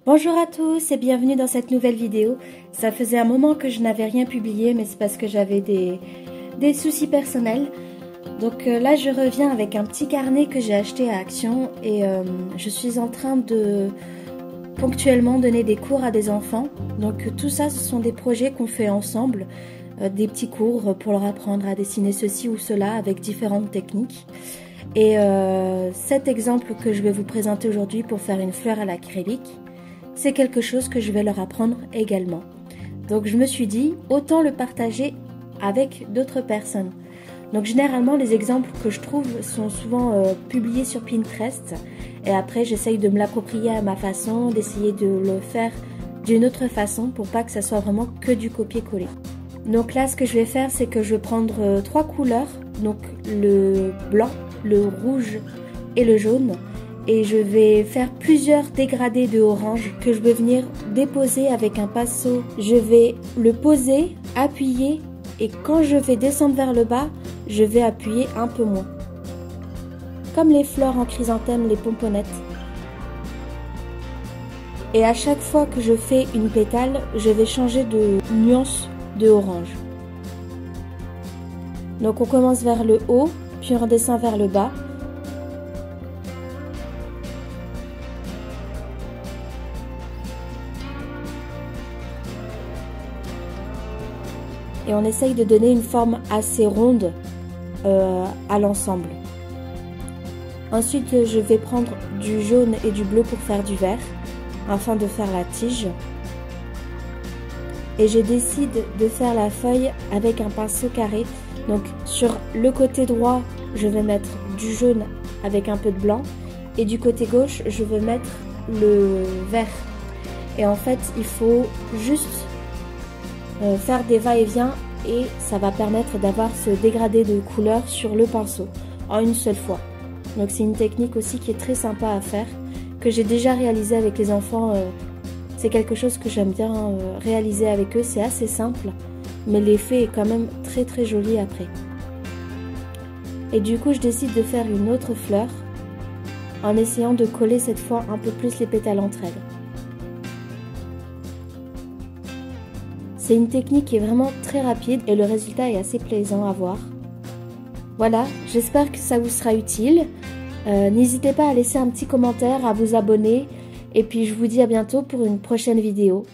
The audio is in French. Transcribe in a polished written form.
Bonjour à tous et bienvenue dans cette nouvelle vidéo. Ça faisait un moment que je n'avais rien publié, mais c'est parce que j'avais des soucis personnels. Donc là je reviens avec un petit carnet que j'ai acheté à Action et je suis en train de ponctuellement donner des cours à des enfants. Donc tout ça, ce sont des projets qu'on fait ensemble, des petits cours pour leur apprendre à dessiner ceci ou cela avec différentes techniques. Et cet exemple que je vais vous présenter aujourd'hui pour faire une fleur à l'acrylique, c'est quelque chose que je vais leur apprendre également. Donc je me suis dit, autant le partager avec d'autres personnes. Donc généralement les exemples que je trouve sont souvent publiés sur Pinterest et après j'essaye de me l'approprier à ma façon, d'essayer de le faire d'une autre façon pour pas que ça soit vraiment que du copier-coller. Donc là ce que je vais faire, c'est que je vais prendre trois couleurs, donc le blanc, le rouge et le jaune, et je vais faire plusieurs dégradés de orange que je vais venir déposer avec un pinceau. Je vais le poser, appuyer, et quand je vais descendre vers le bas, je vais appuyer un peu moins. Comme les fleurs en chrysanthème, les pomponnettes. Et à chaque fois que je fais une pétale, je vais changer de nuance de orange. Donc on commence vers le haut, puis on redescend vers le bas. Et on essaye de donner une forme assez ronde à l'ensemble. Ensuite, je vais prendre du jaune et du bleu pour faire du vert, afin de faire la tige. Et je décide de faire la feuille avec un pinceau carré. Donc sur le côté droit, je vais mettre du jaune avec un peu de blanc. Et du côté gauche, je vais mettre le vert. Et en fait, il faut juste faire des va-et-vient et ça va permettre d'avoir ce dégradé de couleurs sur le pinceau en une seule fois. Donc c'est une technique aussi qui est très sympa à faire, que j'ai déjà réalisé avec les enfants. C'est quelque chose que j'aime bien réaliser avec eux, c'est assez simple, mais l'effet est quand même très très joli après. Et du coup je décide de faire une autre fleur en essayant de coller cette fois un peu plus les pétales entre elles. C'est une technique qui est vraiment très rapide et le résultat est assez plaisant à voir. Voilà, j'espère que ça vous sera utile. N'hésitez pas à laisser un petit commentaire, à vous abonner et puis je vous dis à bientôt pour une prochaine vidéo.